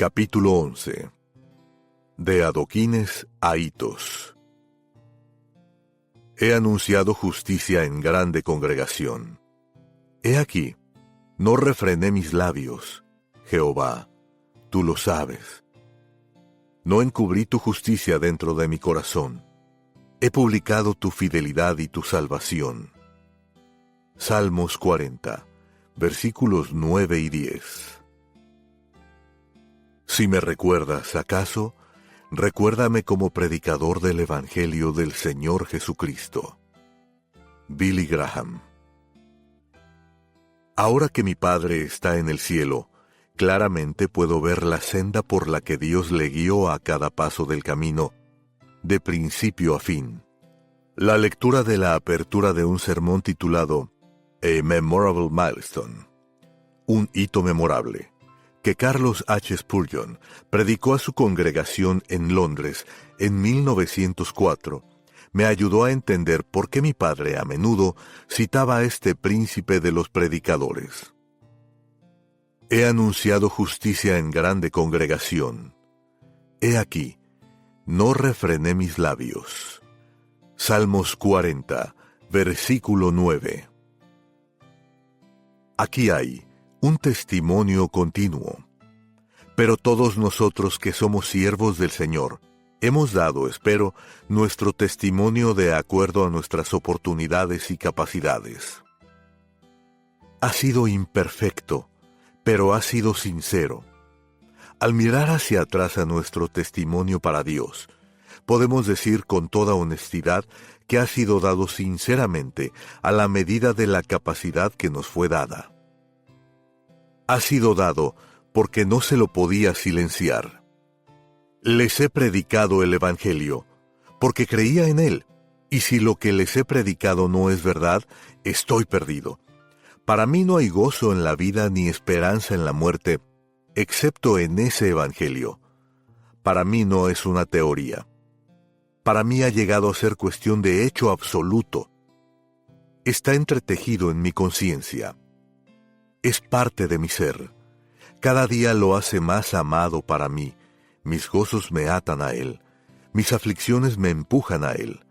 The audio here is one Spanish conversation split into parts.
Capítulo 11. De adoquines a hitos. He anunciado justicia en grande congregación. He aquí, no refrené mis labios, Jehová, tú lo sabes. No encubrí tu justicia dentro de mi corazón. He publicado tu fidelidad y tu salvación. Salmos 40, versículos 9 y 10. Si me recuerdas, acaso, recuérdame como predicador del Evangelio del Señor Jesucristo. Billy Graham. Ahora que mi Padre está en el cielo, claramente puedo ver la senda por la que Dios le guió a cada paso del camino, de principio a fin. La lectura de la apertura de un sermón titulado A Memorable Milestone, un hito memorable, que Carlos H. Spurgeon predicó a su congregación en Londres en 1904, me ayudó a entender por qué mi padre a menudo citaba a este príncipe de los predicadores. He anunciado justicia en grande congregación. He aquí, no refrené mis labios. Salmos 40, versículo 9. Aquí hay un testimonio continuo. Pero todos nosotros que somos siervos del Señor, hemos dado, espero, nuestro testimonio de acuerdo a nuestras oportunidades y capacidades. Ha sido imperfecto, pero ha sido sincero. Al mirar hacia atrás a nuestro testimonio para Dios, podemos decir con toda honestidad que ha sido dado sinceramente a la medida de la capacidad que nos fue dada. Ha sido dado porque no se lo podía silenciar. Les he predicado el Evangelio, porque creía en él, y si lo que les he predicado no es verdad, estoy perdido. Para mí no hay gozo en la vida ni esperanza en la muerte, excepto en ese Evangelio. Para mí no es una teoría. Para mí ha llegado a ser cuestión de hecho absoluto. Está entretejido en mi conciencia. Es parte de mi ser. Cada día lo hace más amado para mí. Mis gozos me atan a él. Mis aflicciones me empujan a él.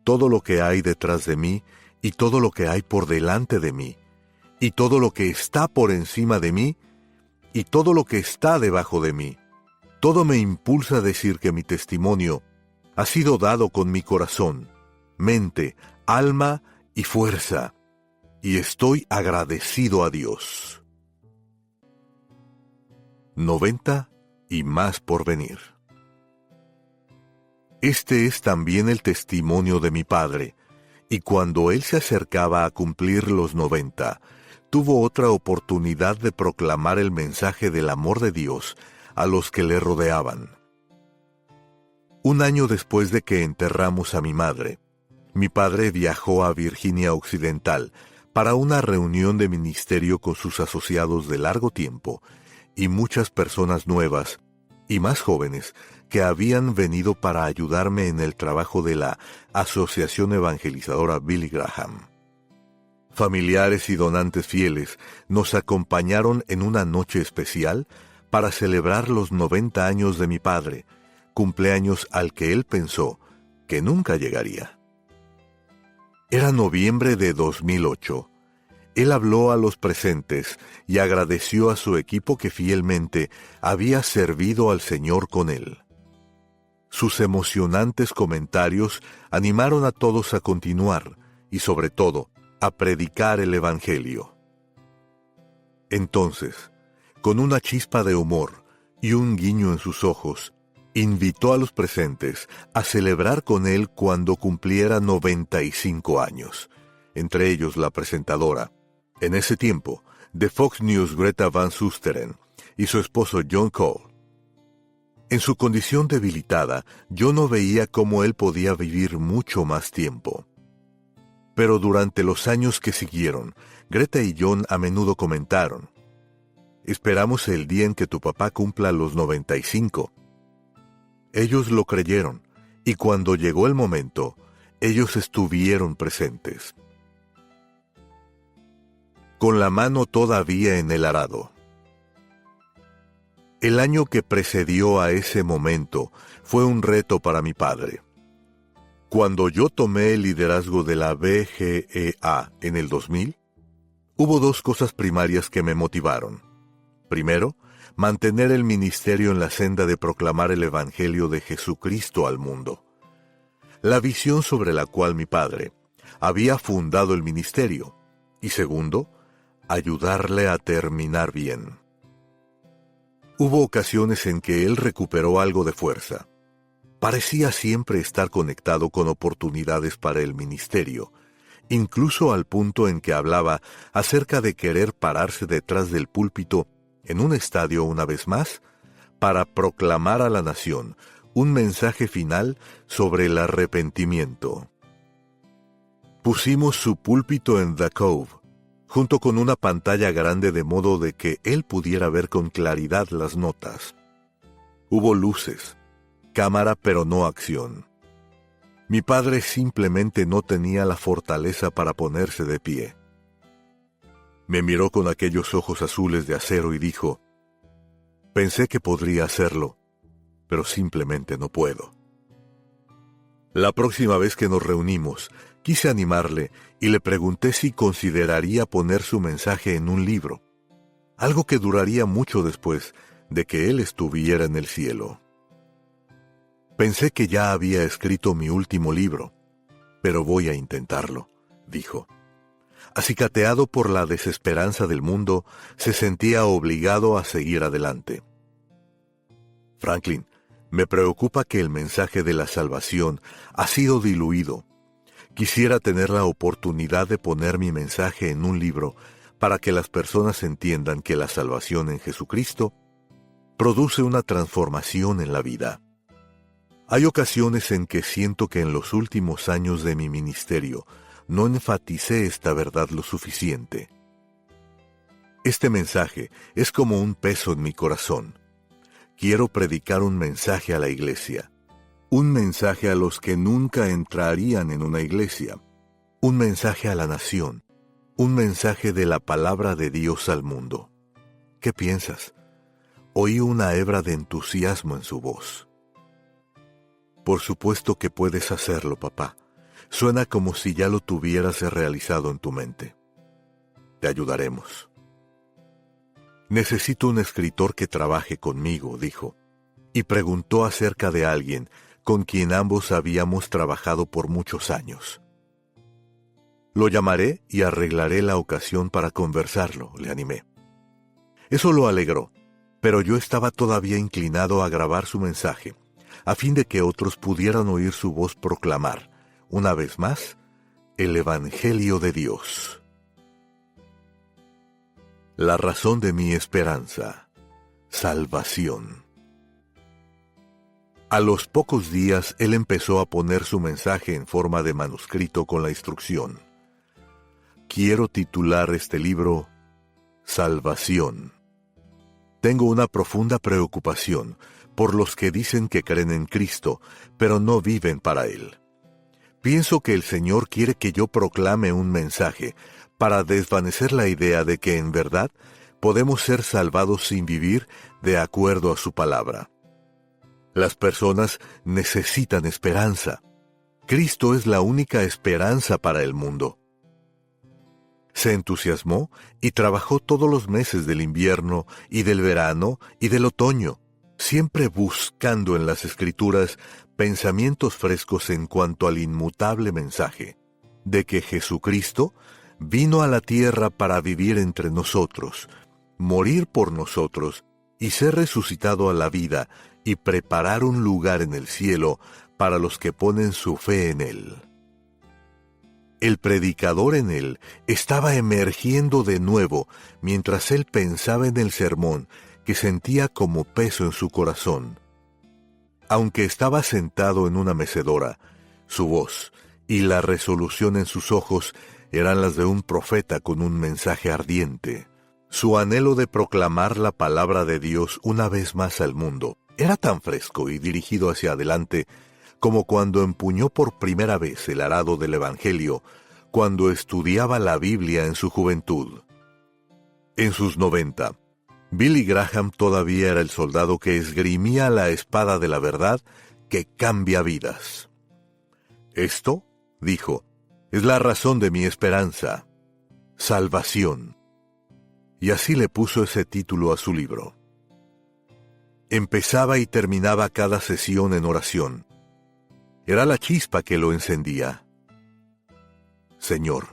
Todo lo que hay detrás de mí y todo lo que hay por delante de mí y todo lo que está por encima de mí y todo lo que está debajo de mí. Todo me impulsa a decir que mi testimonio ha sido dado con mi corazón, mente, alma y fuerza. Y estoy agradecido a Dios. 90 y más por venir. Este es también el testimonio de mi padre, y cuando él se acercaba a cumplir los 90, tuvo otra oportunidad de proclamar el mensaje del amor de Dios a los que le rodeaban. Un año después de que enterramos a mi madre, mi padre viajó a Virginia Occidental para una reunión de ministerio con sus asociados de largo tiempo y muchas personas nuevas y más jóvenes que habían venido para ayudarme en el trabajo de la Asociación Evangelizadora Billy Graham. Familiares y donantes fieles nos acompañaron en una noche especial para celebrar los 90 años de mi padre, cumpleaños al que él pensó que nunca llegaría. Era noviembre de 2008. Él habló a los presentes y agradeció a su equipo que fielmente había servido al Señor con él. Sus emocionantes comentarios animaron a todos a continuar y, sobre todo, a predicar el Evangelio. Entonces, con una chispa de humor y un guiño en sus ojos, invitó a los presentes a celebrar con él cuando cumpliera 95 años, entre ellos la presentadora, en ese tiempo, de Fox News Greta Van Susteren, y su esposo John Cole. En su condición debilitada, yo no veía cómo él podía vivir mucho más tiempo. Pero durante los años que siguieron, Greta y John a menudo comentaron: «Esperamos el día en que tu papá cumpla los 95». Ellos lo creyeron, y cuando llegó el momento, ellos estuvieron presentes. Con la mano todavía en el arado. El año que precedió a ese momento fue un reto para mi padre. Cuando yo tomé el liderazgo de la BGEA en el 2000, hubo dos cosas primarias que me motivaron. Primero, mantener el ministerio en la senda de proclamar el Evangelio de Jesucristo al mundo. La visión sobre la cual mi padre había fundado el ministerio. Y segundo, ayudarle a terminar bien. Hubo ocasiones en que él recuperó algo de fuerza. Parecía siempre estar conectado con oportunidades para el ministerio, incluso al punto en que hablaba acerca de querer pararse detrás del púlpito en un estadio una vez más para proclamar a la nación un mensaje final sobre el arrepentimiento. Pusimos su púlpito en The Cove, junto con una pantalla grande de modo de que él pudiera ver con claridad las notas. Hubo luces, cámara pero no acción. Mi padre simplemente no tenía la fortaleza para ponerse de pie. Me miró con aquellos ojos azules de acero y dijo, «Pensé que podría hacerlo, pero simplemente no puedo». La próxima vez que nos reunimos, quise animarle y le pregunté si consideraría poner su mensaje en un libro, algo que duraría mucho después de que él estuviera en el cielo. Pensé que ya había escrito mi último libro, pero voy a intentarlo, dijo. Acicateado por la desesperanza del mundo, se sentía obligado a seguir adelante. Franklin, me preocupa que el mensaje de la salvación ha sido diluido. Quisiera tener la oportunidad de poner mi mensaje en un libro para que las personas entiendan que la salvación en Jesucristo produce una transformación en la vida. Hay ocasiones en que siento que en los últimos años de mi ministerio no enfaticé esta verdad lo suficiente. Este mensaje es como un peso en mi corazón. Quiero predicar un mensaje a la iglesia. Un mensaje a los que nunca entrarían en una iglesia. Un mensaje a la nación. Un mensaje de la palabra de Dios al mundo. ¿Qué piensas? Oí una hebra de entusiasmo en su voz. Por supuesto que puedes hacerlo, papá. Suena como si ya lo tuvieras realizado en tu mente. Te ayudaremos. Necesito un escritor que trabaje conmigo, dijo, y preguntó acerca de alguien con quien ambos habíamos trabajado por muchos años. Lo llamaré y arreglaré la ocasión para conversarlo, le animé. Eso lo alegró, pero yo estaba todavía inclinado a grabar su mensaje, a fin de que otros pudieran oír su voz proclamar, una vez más, el Evangelio de Dios. La razón de mi esperanza, salvación. A los pocos días él empezó a poner su mensaje en forma de manuscrito con la instrucción. Quiero titular este libro Salvación. Tengo una profunda preocupación por los que dicen que creen en Cristo, pero no viven para Él. Pienso que el Señor quiere que yo proclame un mensaje para desvanecer la idea de que en verdad podemos ser salvados sin vivir de acuerdo a su palabra. Las personas necesitan esperanza. Cristo es la única esperanza para el mundo. Se entusiasmó y trabajó todos los meses del invierno y del verano y del otoño, siempre buscando en las Escrituras pensamientos frescos en cuanto al inmutable mensaje de que Jesucristo vino a la tierra para vivir entre nosotros, morir por nosotros y ser resucitado a la vida y preparar un lugar en el cielo para los que ponen su fe en Él. El predicador en él estaba emergiendo de nuevo mientras él pensaba en el sermón que sentía como peso en su corazón. Aunque estaba sentado en una mecedora, su voz y la resolución en sus ojos eran las de un profeta con un mensaje ardiente. Su anhelo de proclamar la palabra de Dios una vez más al mundo era tan fresco y dirigido hacia adelante como cuando empuñó por primera vez el arado del Evangelio, cuando estudiaba la Biblia en su juventud. En sus 90, Billy Graham todavía era el soldado que esgrimía la espada de la verdad que cambia vidas. Esto, dijo, es la razón de mi esperanza, salvación. Y así le puso ese título a su libro. Empezaba y terminaba cada sesión en oración. Era la chispa que lo encendía. Señor,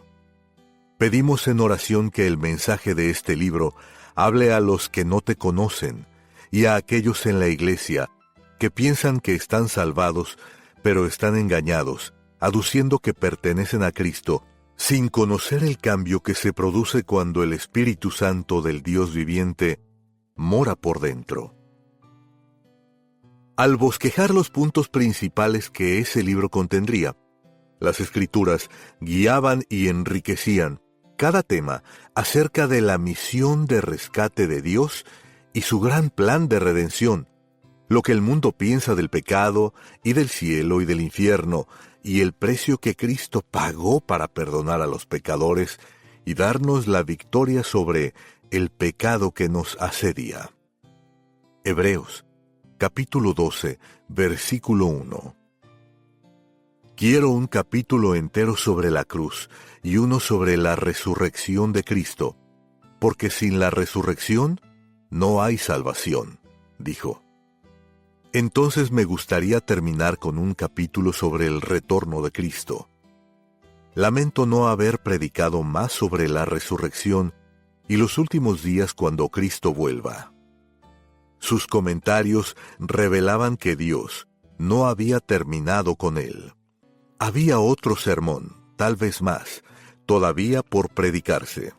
pedimos en oración que el mensaje de este libro hable a los que no te conocen y a aquellos en la iglesia que piensan que están salvados, pero están engañados, aduciendo que pertenecen a Cristo, sin conocer el cambio que se produce cuando el Espíritu Santo del Dios viviente mora por dentro. Al bosquejar los puntos principales que ese libro contendría, las Escrituras guiaban y enriquecían cada tema acerca de la misión de rescate de Dios y su gran plan de redención, lo que el mundo piensa del pecado y del cielo y del infierno, y el precio que Cristo pagó para perdonar a los pecadores y darnos la victoria sobre el pecado que nos asedia. Hebreos, capítulo 12, versículo 1. Quiero un capítulo entero sobre la cruz y uno sobre la resurrección de Cristo, porque sin la resurrección no hay salvación, dijo. Entonces me gustaría terminar con un capítulo sobre el retorno de Cristo. Lamento no haber predicado más sobre la resurrección y los últimos días cuando Cristo vuelva. Sus comentarios revelaban que Dios no había terminado con él. Había otro sermón, tal vez más, todavía por predicarse.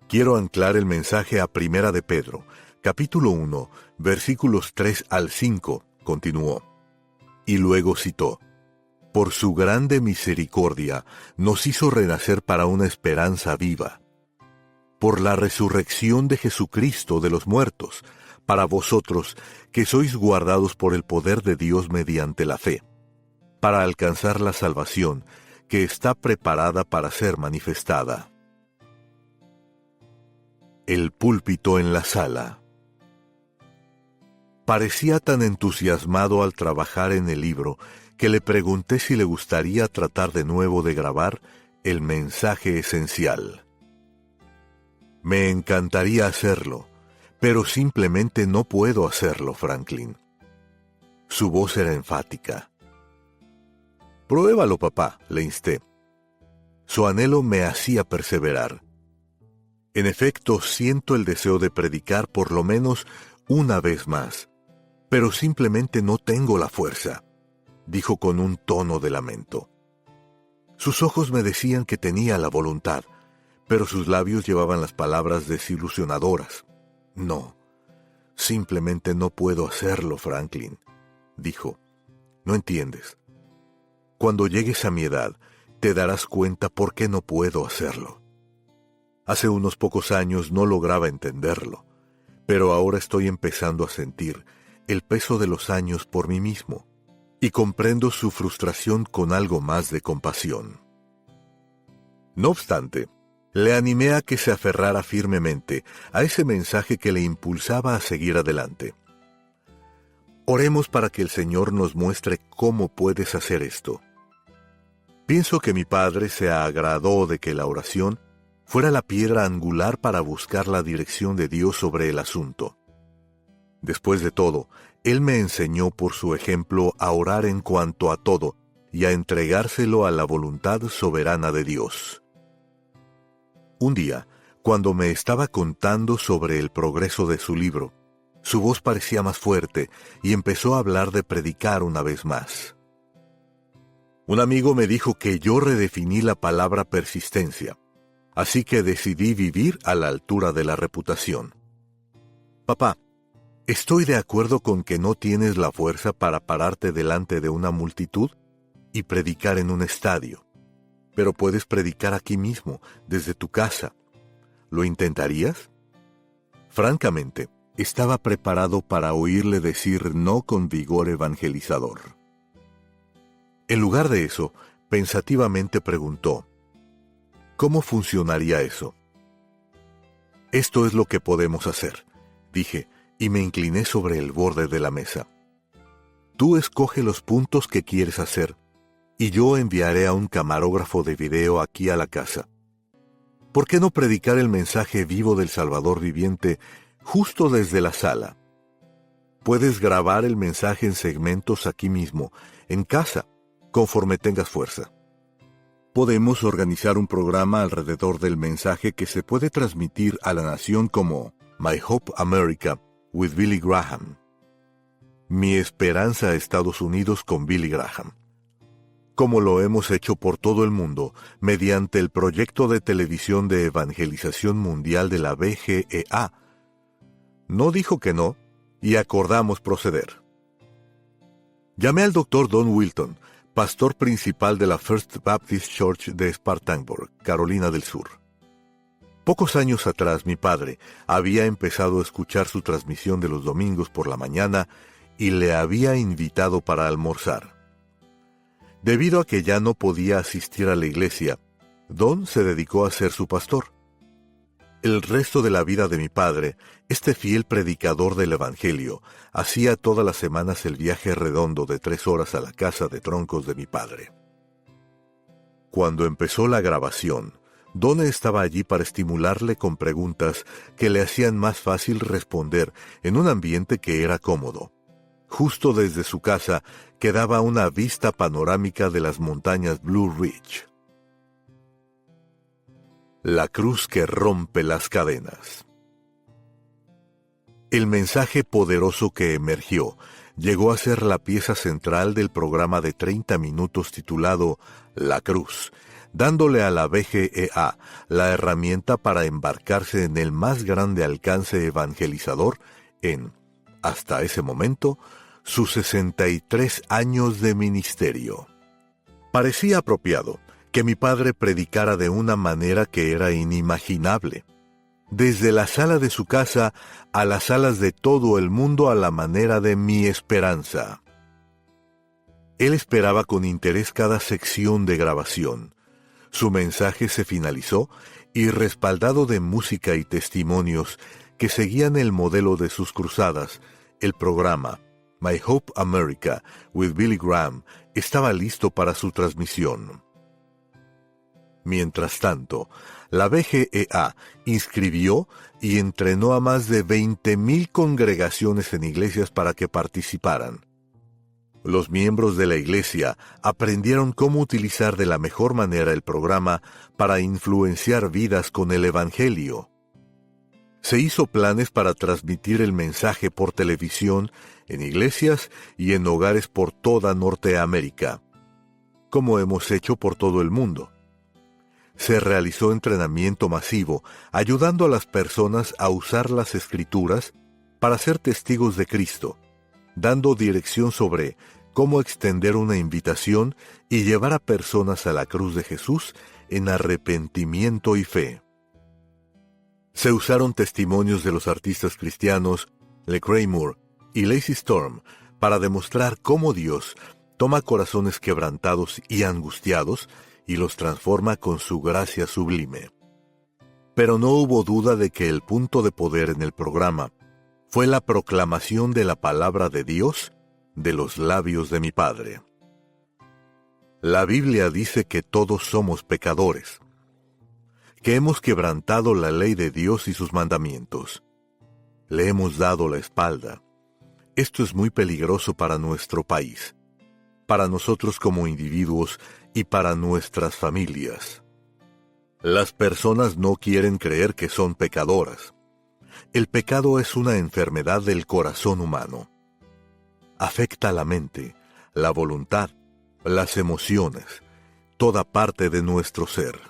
Quiero anclar el mensaje a Primera de Pedro, capítulo 1, versículos 3 al 5, continuó. Y luego citó: Por su grande misericordia nos hizo renacer para una esperanza viva, por la resurrección de Jesucristo de los muertos, para vosotros que sois guardados por el poder de Dios mediante la fe, para alcanzar la salvación que está preparada para ser manifestada. El púlpito en la sala. Parecía tan entusiasmado al trabajar en el libro que le pregunté si le gustaría tratar de nuevo de grabar el mensaje esencial. Me encantaría hacerlo, pero simplemente no puedo hacerlo, Franklin. Su voz era enfática. Pruébalo, papá, le insté. Su anhelo me hacía perseverar. En efecto, siento el deseo de predicar por lo menos una vez más, pero simplemente no tengo la fuerza, dijo con un tono de lamento. Sus ojos me decían que tenía la voluntad, pero sus labios llevaban las palabras desilusionadoras. No, simplemente no puedo hacerlo, Franklin, dijo. No entiendes. Cuando llegues a mi edad, te darás cuenta por qué no puedo hacerlo. Hace unos pocos años no lograba entenderlo, pero ahora estoy empezando a sentir el peso de los años por mí mismo, y comprendo su frustración con algo más de compasión. No obstante, le animé a que se aferrara firmemente a ese mensaje que le impulsaba a seguir adelante. Oremos para que el Señor nos muestre cómo puedes hacer esto. Pienso que mi padre se agradó de que la oración fuera la piedra angular para buscar la dirección de Dios sobre el asunto. Después de todo, Él me enseñó por su ejemplo a orar en cuanto a todo y a entregárselo a la voluntad soberana de Dios. Un día, cuando me estaba contando sobre el progreso de su libro, su voz parecía más fuerte y empezó a hablar de predicar una vez más. Un amigo me dijo que yo redefiní la palabra persistencia, así que decidí vivir a la altura de la reputación. Papá, estoy de acuerdo con que no tienes la fuerza para pararte delante de una multitud y predicar en un estadio, pero puedes predicar aquí mismo, desde tu casa. ¿Lo intentarías? Francamente, estaba preparado para oírle decir no con vigor evangelizador. En lugar de eso, pensativamente preguntó: ¿cómo funcionaría eso? Esto es lo que podemos hacer, dije, y me incliné sobre el borde de la mesa. Tú escoge los puntos que quieres hacer, y yo enviaré a un camarógrafo de video aquí a la casa. ¿Por qué no predicar el mensaje vivo del Salvador viviente justo desde la sala? Puedes grabar el mensaje en segmentos aquí mismo, en casa, conforme tengas fuerza. Podemos organizar un programa alrededor del mensaje que se puede transmitir a la nación como My Hope America with Billy Graham. Mi esperanza a Estados Unidos con Billy Graham. Como lo hemos hecho por todo el mundo, mediante el proyecto de televisión de evangelización mundial de la BGEA. No dijo que no, y acordamos proceder. Llamé al Dr. Don Wilton, pastor principal de la First Baptist Church de Spartanburg, Carolina del Sur. Pocos años atrás mi padre había empezado a escuchar su transmisión de los domingos por la mañana y le había invitado para almorzar. Debido a que ya no podía asistir a la iglesia, Don se dedicó a ser su pastor. El resto de la vida de mi padre, este fiel predicador del Evangelio, hacía todas las semanas el viaje redondo de 3 horas a la casa de troncos de mi padre. Cuando empezó la grabación, Don estaba allí para estimularle con preguntas que le hacían más fácil responder en un ambiente que era cómodo. Justo desde su casa quedaba una vista panorámica de las montañas Blue Ridge. La cruz que rompe las cadenas. El mensaje poderoso que emergió llegó a ser la pieza central del programa de 30 minutos titulado La Cruz, dándole a la BGEA la herramienta para embarcarse en el más grande alcance evangelizador en, hasta ese momento, sus 63 años de ministerio. Parecía apropiado que mi padre predicara de una manera que era inimaginable, desde la sala de su casa a las salas de todo el mundo a la manera de Mi Esperanza. Él esperaba con interés cada sección de grabación. Su mensaje se finalizó y, respaldado de música y testimonios que seguían el modelo de sus cruzadas, el programa My Hope America with Billy Graham estaba listo para su transmisión. Mientras tanto, la BGEA inscribió y entrenó a más de 20,000 congregaciones en iglesias para que participaran. Los miembros de la iglesia aprendieron cómo utilizar de la mejor manera el programa para influenciar vidas con el Evangelio. Se hizo planes para transmitir el mensaje por televisión, en iglesias y en hogares por toda Norteamérica, como hemos hecho por todo el mundo. Se realizó entrenamiento masivo, ayudando a las personas a usar las Escrituras para ser testigos de Cristo, dando dirección sobre cómo extender una invitación y llevar a personas a la cruz de Jesús en arrepentimiento y fe. Se usaron testimonios de los artistas cristianos Lecrae Moore y Lacey Storm para demostrar cómo Dios toma corazones quebrantados y angustiados y los transforma con su gracia sublime. Pero no hubo duda de que el punto de poder en el programa fue la proclamación de la palabra de Dios de los labios de mi padre. La Biblia dice que todos somos pecadores, que hemos quebrantado la ley de Dios y sus mandamientos. Le hemos dado la espalda. Esto es muy peligroso para nuestro país, para nosotros como individuos y para nuestras familias. Las personas no quieren creer que son pecadoras. El pecado es una enfermedad del corazón humano. Afecta la mente, la voluntad, las emociones, toda parte de nuestro ser.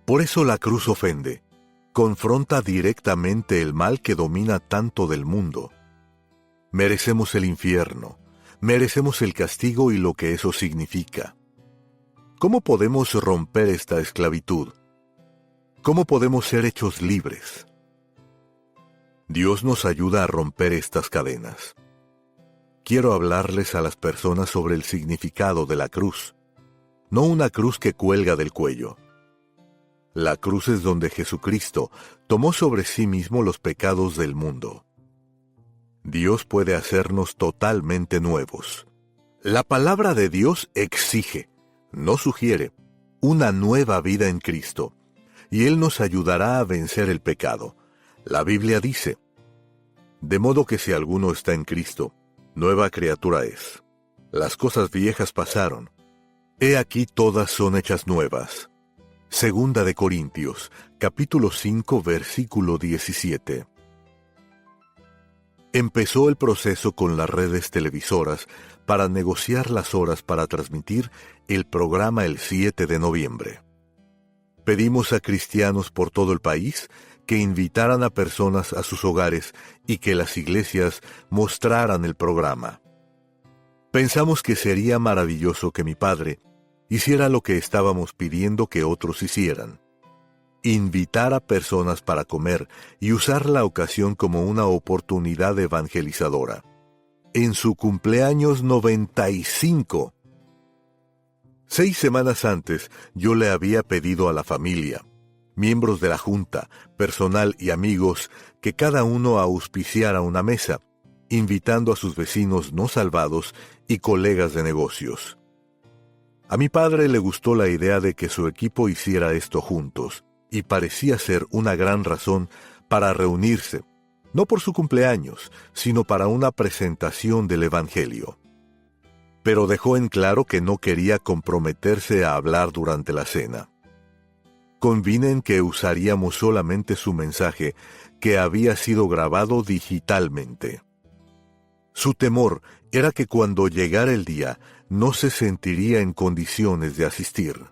Por eso la cruz ofende, confronta directamente el mal que domina tanto del mundo. Merecemos el infierno, merecemos el castigo y lo que eso significa. ¿Cómo podemos romper esta esclavitud? ¿Cómo podemos ser hechos libres? Dios nos ayuda a romper estas cadenas. Quiero hablarles a las personas sobre el significado de la cruz, no una cruz que cuelga del cuello. La cruz es donde Jesucristo tomó sobre sí mismo los pecados del mundo. Dios puede hacernos totalmente nuevos. La palabra de Dios exige, no sugiere, una nueva vida en Cristo, y Él nos ayudará a vencer el pecado. La Biblia dice: de modo que si alguno está en Cristo, nueva criatura es. Las cosas viejas pasaron. He aquí todas son hechas nuevas. Segunda de Corintios, capítulo 5, versículo 17. Empezó el proceso con las redes televisoras para negociar las horas para transmitir el programa el 7 de noviembre. Pedimos a cristianos por todo el país que invitaran a personas a sus hogares y que las iglesias mostraran el programa. Pensamos que sería maravilloso que mi padre hiciera lo que estábamos pidiendo que otros hicieran: invitar a personas para comer y usar la ocasión como una oportunidad evangelizadora. En su cumpleaños 95. 6 semanas antes, yo le había pedido a la familia, miembros de la junta, personal y amigos, que cada uno auspiciara una mesa, invitando a sus vecinos no salvados y colegas de negocios. A mi padre le gustó la idea de que su equipo hiciera esto juntos, y parecía ser una gran razón para reunirse, no por su cumpleaños, sino para una presentación del Evangelio. Pero dejó en claro que no quería comprometerse a hablar durante la cena. Convine en que usaríamos solamente su mensaje, que había sido grabado digitalmente. Su temor era que cuando llegara el día no se sentiría en condiciones de asistir.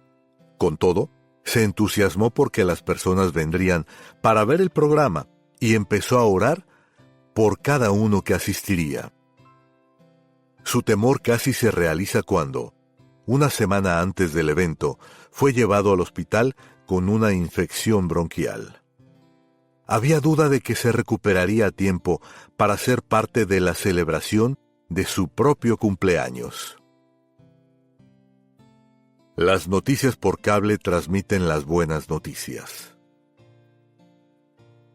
Con todo, se entusiasmó porque las personas vendrían para ver el programa y empezó a orar por cada uno que asistiría. Su temor casi se realiza cuando, una semana antes del evento, fue llevado al hospital con una infección bronquial. Había duda de que se recuperaría a tiempo para ser parte de la celebración de su propio cumpleaños. Las noticias por cable transmiten las buenas noticias.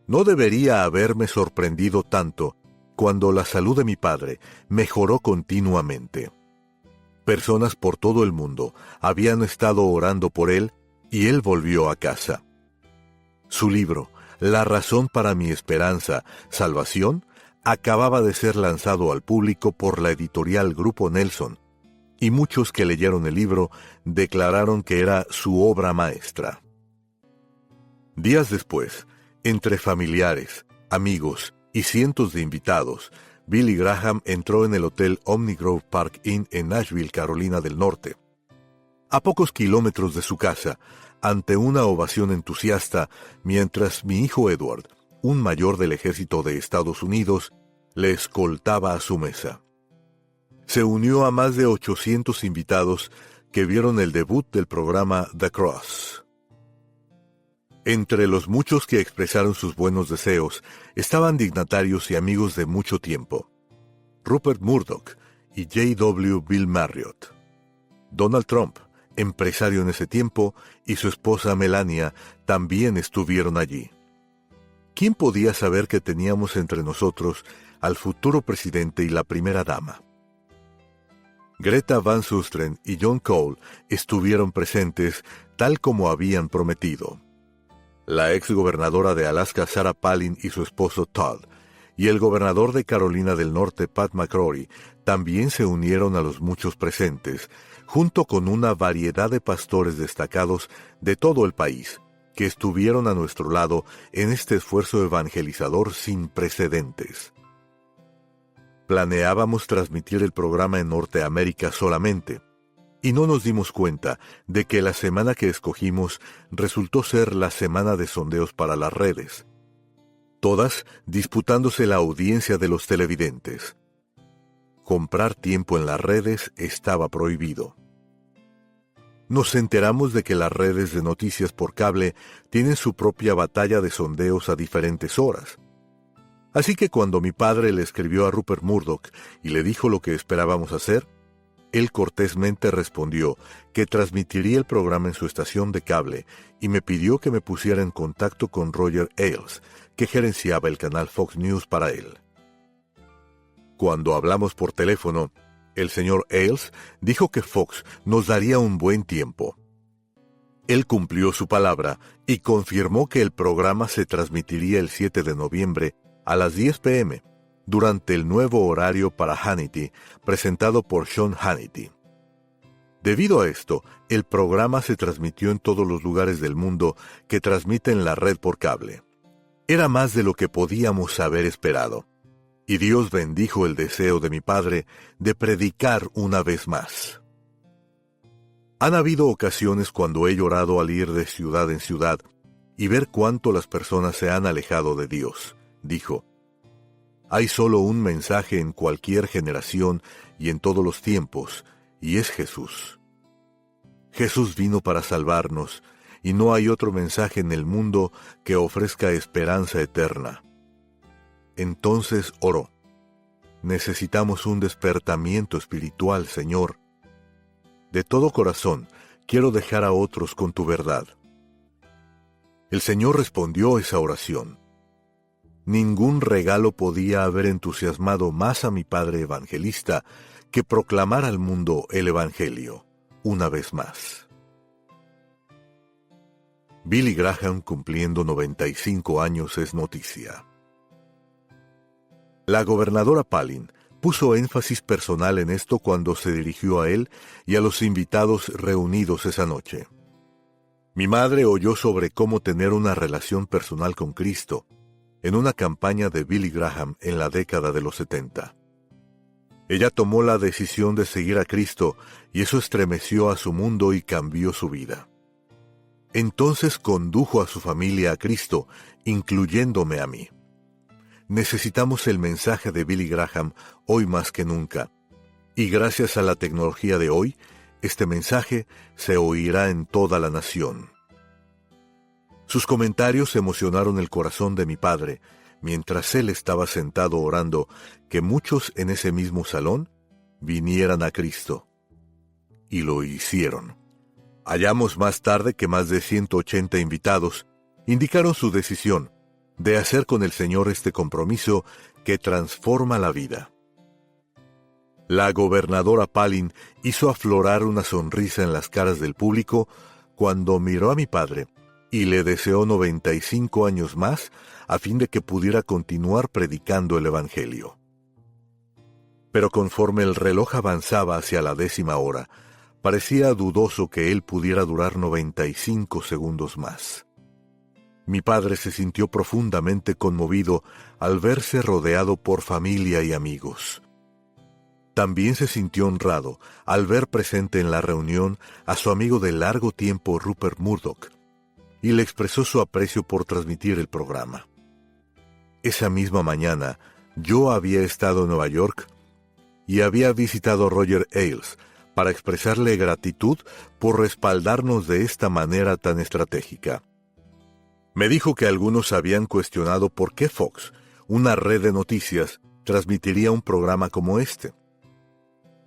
No debería haberme sorprendido tanto cuando la salud de mi padre mejoró continuamente. Personas por todo el mundo habían estado orando por él y él volvió a casa. Su libro, La razón para mi esperanza, Salvación, acababa de ser lanzado al público por la editorial Grupo Nelson, y muchos que leyeron el libro declararon que era su obra maestra. Días después, entre familiares, amigos y cientos de invitados, Billy Graham entró en el hotel Omni Grove Park Inn en Nashville, Carolina del Norte. A pocos kilómetros de su casa, ante una ovación entusiasta, mientras mi hijo Edward, un mayor del ejército de Estados Unidos, le escoltaba a su mesa. Se unió a más de 800 invitados que vieron el debut del programa The Cross. Entre los muchos que expresaron sus buenos deseos estaban dignatarios y amigos de mucho tiempo: Rupert Murdoch y J.W. Bill Marriott. Donald Trump, empresario en ese tiempo, y su esposa Melania también estuvieron allí. ¿Quién podía saber que teníamos entre nosotros al futuro presidente y la primera dama? Greta Van Susteren y John Cole estuvieron presentes tal como habían prometido. La exgobernadora de Alaska Sarah Palin y su esposo Todd, y el gobernador de Carolina del Norte Pat McCrory, también se unieron a los muchos presentes, junto con una variedad de pastores destacados de todo el país, que estuvieron a nuestro lado en este esfuerzo evangelizador sin precedentes. Planeábamos transmitir el programa en Norteamérica solamente, y no nos dimos cuenta de que la semana que escogimos resultó ser la semana de sondeos para las redes, todas disputándose la audiencia de los televidentes. Comprar tiempo en las redes estaba prohibido. Nos enteramos de que las redes de noticias por cable tienen su propia batalla de sondeos a diferentes horas. Así que cuando mi padre le escribió a Rupert Murdoch y le dijo lo que esperábamos hacer, Él cortésmente respondió que transmitiría el programa en su estación de cable y me pidió que me pusiera en contacto con Roger Ailes, que gerenciaba el canal Fox News para él. Cuando hablamos por teléfono, el señor Ailes dijo que Fox nos daría un buen tiempo. Él cumplió su palabra y confirmó que el programa se transmitiría el 7 de noviembre a las 10 p.m., durante el nuevo horario para Hannity, presentado por Sean Hannity. Debido a esto, el programa se transmitió en todos los lugares del mundo que transmiten la red por cable. Era más de lo que podíamos haber esperado, y Dios bendijo el deseo de mi padre de predicar una vez más. Han habido ocasiones cuando he llorado al ir de ciudad en ciudad y ver cuánto las personas se han alejado de Dios, dijo. Hay solo un mensaje en cualquier generación y en todos los tiempos, y es Jesús. Jesús vino para salvarnos, y no hay otro mensaje en el mundo que ofrezca esperanza eterna. Entonces oró. Necesitamos un despertamiento espiritual, Señor. De todo corazón, quiero dejar a otros con tu verdad. El Señor respondió esa oración. Ningún regalo podía haber entusiasmado más a mi padre evangelista que proclamar al mundo el Evangelio, una vez más. Billy Graham cumpliendo 95 años es noticia. La gobernadora Palin puso énfasis personal en esto cuando se dirigió a él y a los invitados reunidos esa noche. Mi madre oyó sobre cómo tener una relación personal con Cristo en una campaña de Billy Graham en la década de los 70. Ella tomó la decisión de seguir a Cristo y eso estremeció a su mundo y cambió su vida. Entonces condujo a su familia a Cristo, incluyéndome a mí. Necesitamos el mensaje de Billy Graham hoy más que nunca, y gracias a la tecnología de hoy, este mensaje se oirá en toda la nación. Sus comentarios emocionaron el corazón de mi padre, mientras él estaba sentado orando que muchos en ese mismo salón vinieran a Cristo. Y lo hicieron. Hallamos más tarde que más de 180 invitados indicaron su decisión de hacer con el Señor este compromiso que transforma la vida. La gobernadora Palin hizo aflorar una sonrisa en las caras del público cuando miró a mi padre y le deseó 95 años más a fin de que pudiera continuar predicando el Evangelio. Pero conforme el reloj avanzaba hacia la 10ª hora, parecía dudoso que él pudiera durar 95 segundos más. Mi padre se sintió profundamente conmovido al verse rodeado por familia y amigos. También se sintió honrado al ver presente en la reunión a su amigo de largo tiempo Rupert Murdoch, y le expresó su aprecio por transmitir el programa. Esa misma mañana, yo había estado en Nueva York y había visitado a Roger Ailes para expresarle gratitud por respaldarnos de esta manera tan estratégica. Me dijo que algunos habían cuestionado por qué Fox, una red de noticias, transmitiría un programa como este.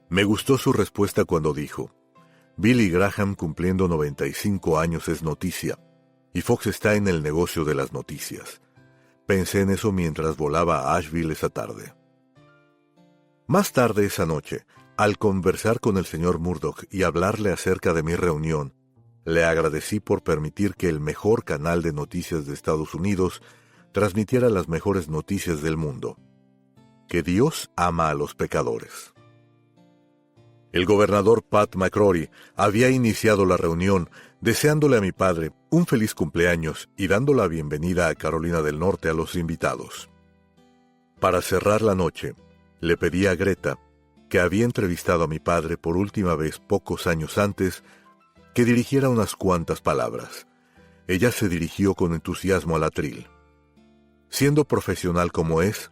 Me gustó su respuesta cuando dijo, Billy Graham cumpliendo 95 años es noticia, y Fox está en el negocio de las noticias. Pensé en eso mientras volaba a Asheville esa tarde. Más tarde esa noche, al conversar con el señor Murdoch y hablarle acerca de mi reunión, le agradecí por permitir que el mejor canal de noticias de Estados Unidos transmitiera las mejores noticias del mundo. Que Dios ama a los pecadores. El gobernador Pat McCrory había iniciado la reunión deseándole a mi padre un feliz cumpleaños y dando la bienvenida a Carolina del Norte a los invitados. Para cerrar la noche, le pedí a Greta, que había entrevistado a mi padre por última vez pocos años antes, que dirigiera unas cuantas palabras. Ella se dirigió con entusiasmo al atril. Siendo profesional como es,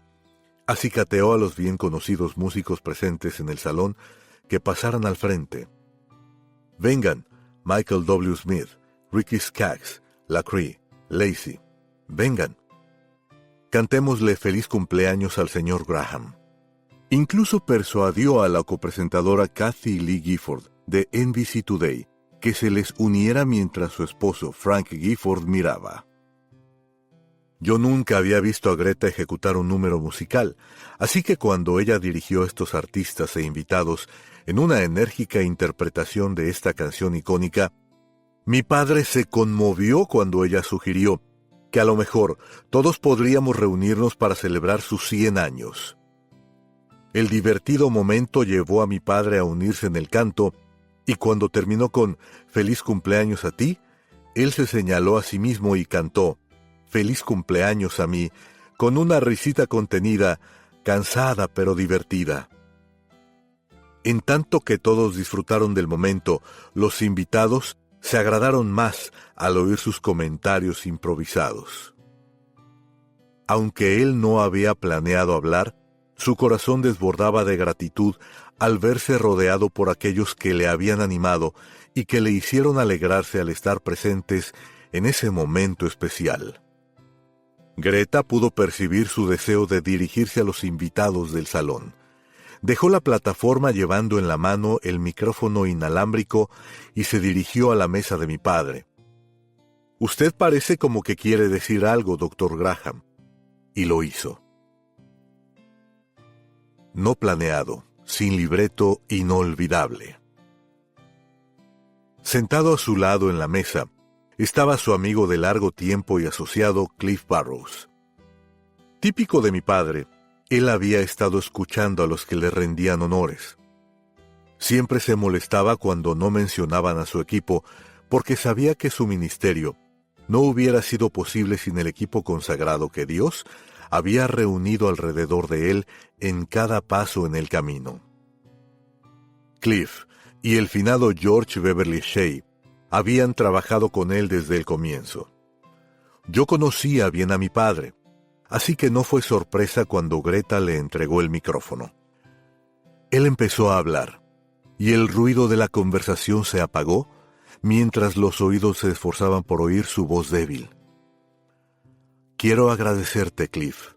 acicateó a los bien conocidos músicos presentes en el salón que pasaran al frente. Vengan, Michael W. Smith, Ricky Skaggs, LaCree, Lacey. Vengan. Cantémosle feliz cumpleaños al señor Graham. Incluso persuadió a la copresentadora Kathy Lee Gifford de NBC Today que se les uniera mientras su esposo Frank Gifford miraba. Yo nunca había visto a Greta ejecutar un número musical, así que cuando ella dirigió a estos artistas e invitados en una enérgica interpretación de esta canción icónica, mi padre se conmovió cuando ella sugirió que a lo mejor todos podríamos reunirnos para celebrar sus 100 años. El divertido momento llevó a mi padre a unirse en el canto, y cuando terminó con «Feliz cumpleaños a ti», él se señaló a sí mismo y cantó «Feliz cumpleaños a mí», con una risita contenida, cansada pero divertida. En tanto que todos disfrutaron del momento, los invitados se agradaron más al oír sus comentarios improvisados. Aunque él no había planeado hablar, su corazón desbordaba de gratitud al verse rodeado por aquellos que le habían animado y que le hicieron alegrarse al estar presentes en ese momento especial. Greta pudo percibir su deseo de dirigirse a los invitados del salón. Dejó la plataforma llevando en la mano el micrófono inalámbrico y se dirigió a la mesa de mi padre. «Usted parece como que quiere decir algo, Dr. Graham». Y lo hizo. No planeado, sin libreto, inolvidable. Sentado a su lado en la mesa, estaba su amigo de largo tiempo y asociado Cliff Barrows. Típico de mi padre, él había estado escuchando a los que le rendían honores. Siempre se molestaba cuando no mencionaban a su equipo, porque sabía que su ministerio no hubiera sido posible sin el equipo consagrado que Dios había reunido alrededor de él en cada paso en el camino. Cliff y el finado George Beverly Shea habían trabajado con él desde el comienzo. Yo conocía bien a mi padre, así que no fue sorpresa cuando Greta le entregó el micrófono. Él empezó a hablar, y el ruido de la conversación se apagó mientras los oídos se esforzaban por oír su voz débil. Quiero agradecerte, Cliff,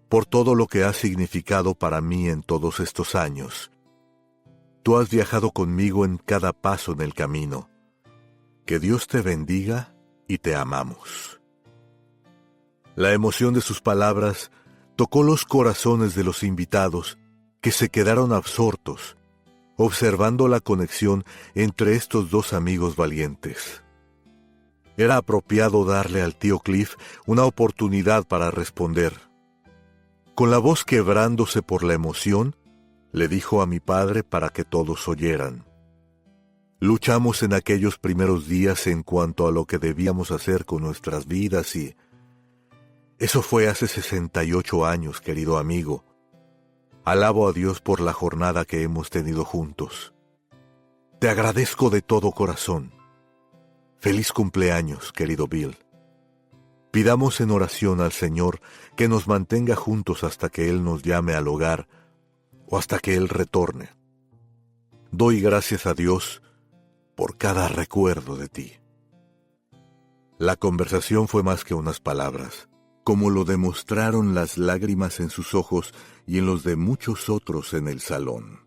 por todo lo que has significado para mí en todos estos años. Tú has viajado conmigo en cada paso en el camino. Que Dios te bendiga y te amamos. La emoción de sus palabras tocó los corazones de los invitados, que se quedaron absortos, observando la conexión entre estos dos amigos valientes. Era apropiado darle al tío Cliff una oportunidad para responder. Con la voz quebrándose por la emoción, le dijo a mi padre para que todos oyeran. Luchamos en aquellos primeros días en cuanto a lo que debíamos hacer con nuestras vidas y... Eso fue hace 68 años, querido amigo. Alabo a Dios por la jornada que hemos tenido juntos. Te agradezco de todo corazón. Feliz cumpleaños, querido Bill. Pidamos en oración al Señor que nos mantenga juntos hasta que Él nos llame al hogar o hasta que Él retorne. Doy gracias a Dios por cada recuerdo de ti. La conversación fue más que unas palabras, como lo demostraron las lágrimas en sus ojos y en los de muchos otros en el salón.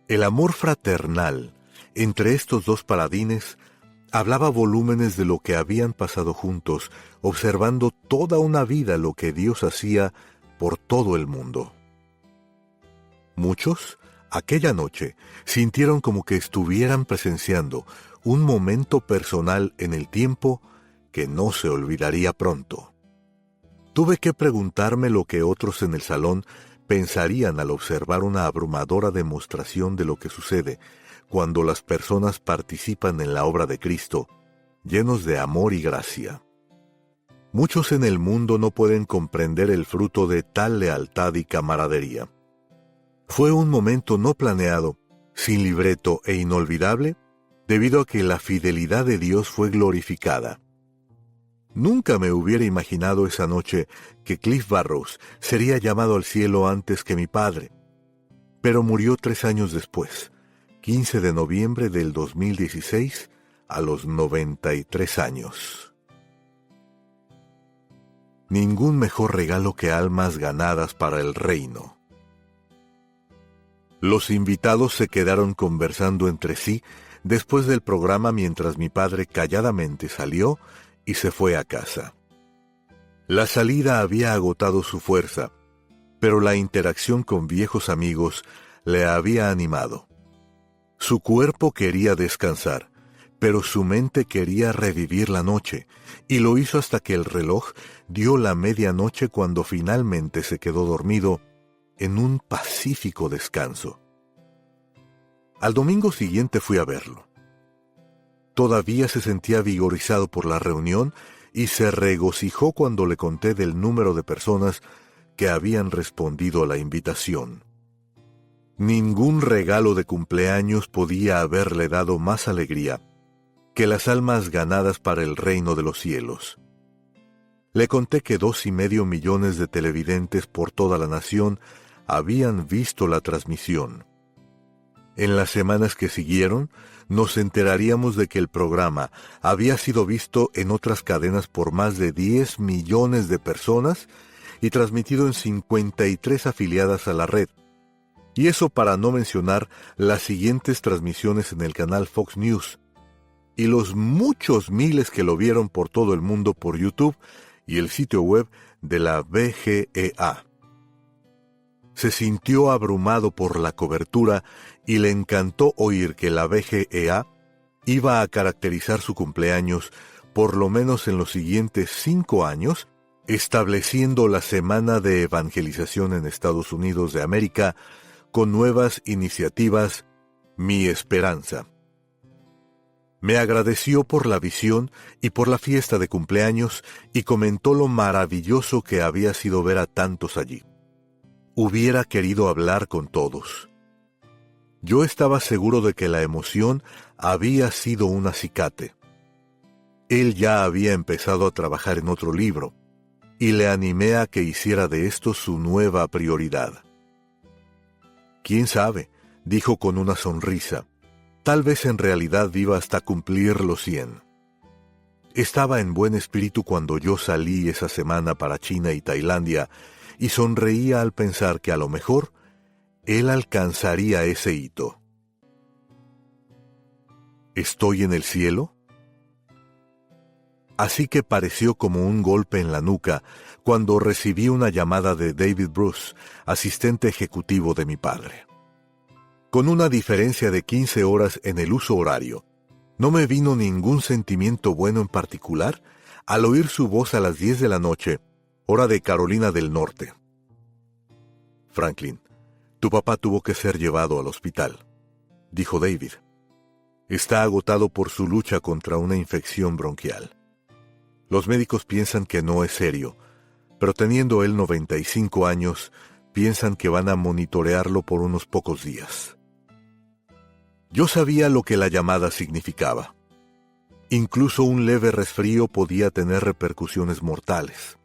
El amor fraternal entre estos dos paladines hablaba volúmenes de lo que habían pasado juntos, observando toda una vida lo que Dios hacía por todo el mundo. Muchos, aquella noche, sintieron como que estuvieran presenciando un momento personal en el tiempo que no se olvidaría pronto. Tuve que preguntarme lo que otros en el salón pensarían al observar una abrumadora demostración de lo que sucede cuando las personas participan en la obra de Cristo, llenos de amor y gracia. Muchos en el mundo no pueden comprender el fruto de tal lealtad y camaradería. Fue un momento no planeado, sin libreto e inolvidable, debido a que la fidelidad de Dios fue glorificada. Nunca me hubiera imaginado esa noche que Cliff Barrows sería llamado al cielo antes que mi padre, pero murió 3 años después, 15 de noviembre del 2016, a los 93 años. Ningún mejor regalo que almas ganadas para el reino. Los invitados se quedaron conversando entre sí después del programa mientras mi padre calladamente salió y se fue a casa. La salida había agotado su fuerza, pero la interacción con viejos amigos le había animado. Su cuerpo quería descansar, pero su mente quería revivir la noche, y lo hizo hasta que el reloj dio la medianoche cuando finalmente se quedó dormido en un pacífico descanso. Al domingo siguiente fui a verlo. Todavía se sentía vigorizado por la reunión y se regocijó cuando le conté del número de personas que habían respondido a la invitación. Ningún regalo de cumpleaños podía haberle dado más alegría que las almas ganadas para el reino de los cielos. Le conté que 2,5 millones de televidentes por toda la nación habían visto la transmisión. En las semanas que siguieron, nos enteraríamos de que el programa había sido visto en otras cadenas por más de 10 millones de personas y transmitido en 53 afiliadas a la red. Y eso para no mencionar las siguientes transmisiones en el canal Fox News, y los muchos miles que lo vieron por todo el mundo por YouTube y el sitio web de la VGEA. Se sintió abrumado por la cobertura y le encantó oír que la VGEA iba a caracterizar su cumpleaños por lo menos en los siguientes 5 años, estableciendo la Semana de Evangelización en Estados Unidos de América con nuevas iniciativas Mi Esperanza. Me agradeció por la visión y por la fiesta de cumpleaños y comentó lo maravilloso que había sido ver a tantos allí. Hubiera querido hablar con todos. Yo estaba seguro de que la emoción había sido un acicate. Él ya había empezado a trabajar en otro libro, y le animé a que hiciera de esto su nueva prioridad. «¿Quién sabe?», dijo con una sonrisa. «Tal vez en realidad viva hasta cumplir los 100». Estaba en buen espíritu cuando yo salí esa semana para China y Tailandia, y sonreía al pensar que a lo mejor él alcanzaría ese hito. ¿Estoy en el cielo? Así que pareció como un golpe en la nuca cuando recibí una llamada de David Bruce, asistente ejecutivo de mi padre. Con una diferencia de 15 horas en el uso horario, no me vino ningún sentimiento bueno en particular al oír su voz a las 10 de la noche, hora de Carolina del Norte. «Franklin, tu papá tuvo que ser llevado al hospital», dijo David. «Está agotado por su lucha contra una infección bronquial. Los médicos piensan que no es serio, pero teniendo él 95 años, piensan que van a monitorearlo por unos pocos días». Yo sabía lo que la llamada significaba. Incluso un leve resfrío podía tener repercusiones mortales.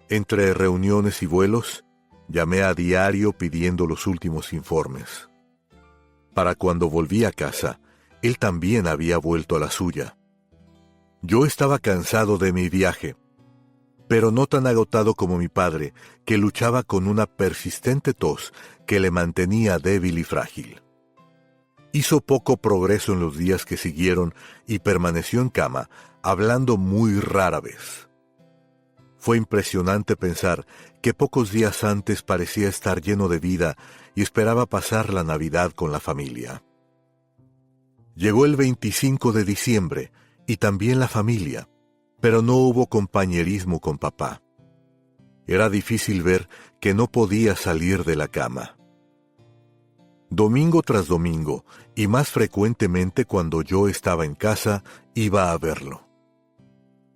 Entre reuniones y vuelos, llamé a diario pidiendo los últimos informes. Para cuando volví a casa, él también había vuelto a la suya. Yo estaba cansado de mi viaje, pero no tan agotado como mi padre, que luchaba con una persistente tos que le mantenía débil y frágil. Hizo poco progreso en los días que siguieron y permaneció en cama, hablando muy rara vez. Fue impresionante pensar que pocos días antes parecía estar lleno de vida y esperaba pasar la Navidad con la familia. Llegó el 25 de diciembre y también la familia, pero no hubo compañerismo con papá. Era difícil ver que no podía salir de la cama. Domingo tras domingo, y más frecuentemente cuando yo estaba en casa, iba a verlo.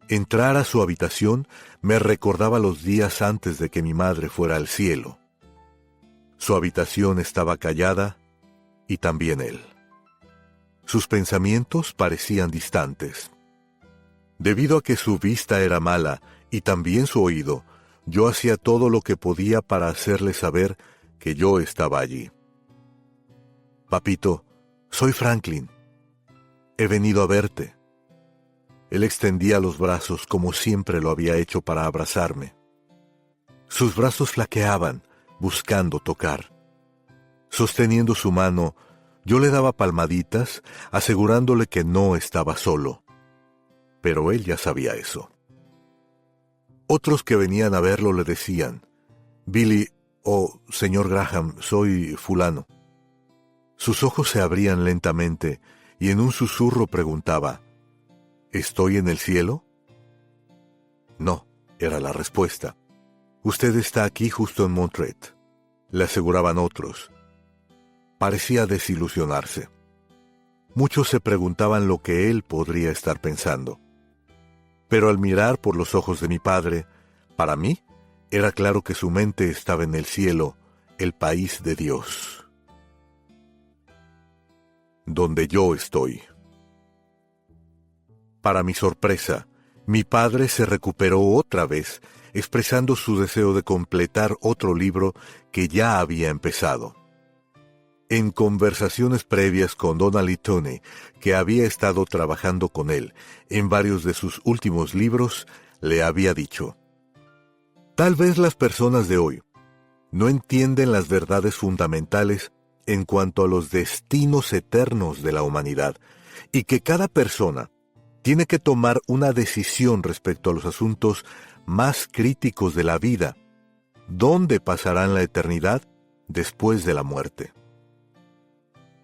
Entrar a su habitación me recordaba los días antes de que mi madre fuera al cielo. Su habitación estaba callada, y también él. Sus pensamientos parecían distantes. Debido a que su vista era mala, y también su oído, yo hacía todo lo que podía para hacerle saber que yo estaba allí. «Papito, soy Franklin. He venido a verte». Él extendía los brazos como siempre lo había hecho para abrazarme. Sus brazos flaqueaban, buscando tocar. Sosteniendo su mano, yo le daba palmaditas, asegurándole que no estaba solo. Pero él ya sabía eso. Otros que venían a verlo le decían: «Billy, señor Graham, soy fulano». Sus ojos se abrían lentamente y en un susurro preguntaba: «¿Estoy en el cielo?». «No», era la respuesta. «Usted está aquí justo en Montreat», le aseguraban otros. Parecía desilusionarse. Muchos se preguntaban lo que él podría estar pensando. Pero al mirar por los ojos de mi padre, para mí, era claro que su mente estaba en el cielo, el país de Dios. Donde yo estoy. Para mi sorpresa, mi padre se recuperó otra vez, expresando su deseo de completar otro libro que ya había empezado. En conversaciones previas con Donald Lee Tony, que había estado trabajando con él en varios de sus últimos libros, le había dicho: «Tal vez las personas de hoy no entienden las verdades fundamentales en cuanto a los destinos eternos de la humanidad, y que cada persona tiene que tomar una decisión respecto a los asuntos más críticos de la vida, dónde pasarán la eternidad después de la muerte».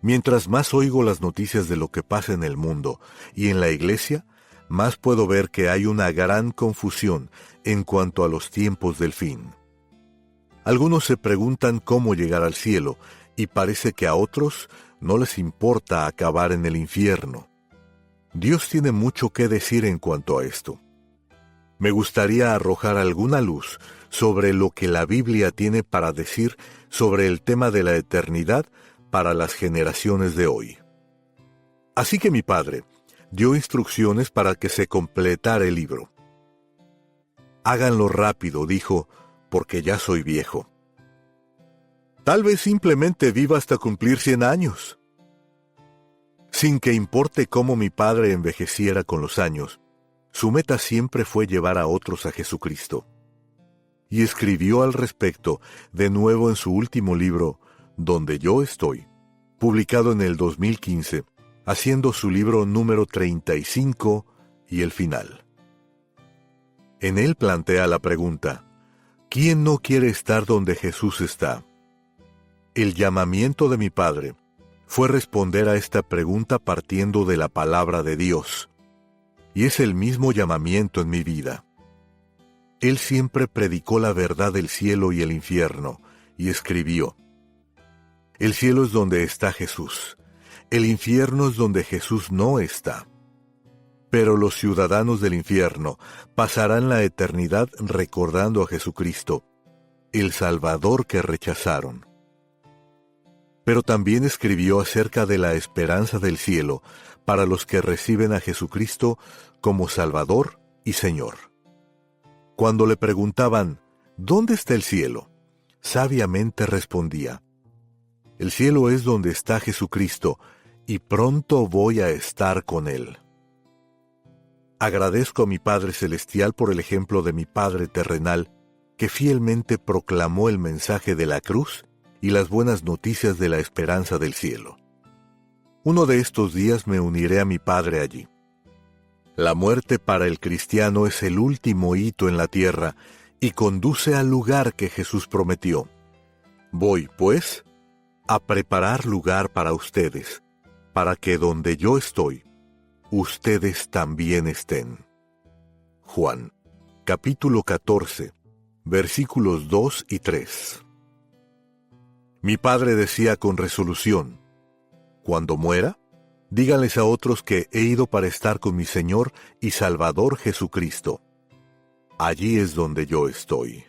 Mientras más oigo las noticias de lo que pasa en el mundo y en la iglesia, más puedo ver que hay una gran confusión en cuanto a los tiempos del fin. Algunos se preguntan cómo llegar al cielo, y parece que a otros no les importa acabar en el infierno. Dios tiene mucho que decir en cuanto a esto. Me gustaría arrojar alguna luz sobre lo que la Biblia tiene para decir sobre el tema de la eternidad para las generaciones de hoy. Así que mi padre dio instrucciones para que se completara el libro. «Háganlo rápido», dijo, «porque ya soy viejo. Tal vez simplemente viva hasta cumplir 100 años». Sin que importe cómo mi padre envejeciera con los años, su meta siempre fue llevar a otros a Jesucristo. Y escribió al respecto de nuevo en su último libro, Donde yo estoy, publicado en el 2015, haciendo su libro número 35 y el final. En él plantea la pregunta: ¿quién no quiere estar donde Jesús está? El llamamiento de mi padre fue responder a esta pregunta partiendo de la palabra de Dios, y es el mismo llamamiento en mi vida. Él siempre predicó la verdad del cielo y el infierno, y escribió: «El cielo es donde está Jesús, el infierno es donde Jesús no está. Pero los ciudadanos del infierno pasarán la eternidad recordando a Jesucristo, el Salvador que rechazaron». Pero también escribió acerca de la esperanza del cielo para los que reciben a Jesucristo como Salvador y Señor. Cuando le preguntaban: «¿Dónde está el cielo?», sabiamente respondía: «El cielo es donde está Jesucristo, y pronto voy a estar con Él». Agradezco a mi Padre Celestial por el ejemplo de mi Padre terrenal, que fielmente proclamó el mensaje de la cruz y las buenas noticias de la esperanza del cielo. Uno de estos días me uniré a mi Padre allí. La muerte para el cristiano es el último hito en la tierra y conduce al lugar que Jesús prometió. Voy, pues, a preparar lugar para ustedes, para que donde yo estoy, ustedes también estén. Juan, capítulo 14, versículos 2 y 3. Mi padre decía con resolución: «Cuando muera, díganles a otros que he ido para estar con mi Señor y Salvador Jesucristo. Allí es donde yo estoy».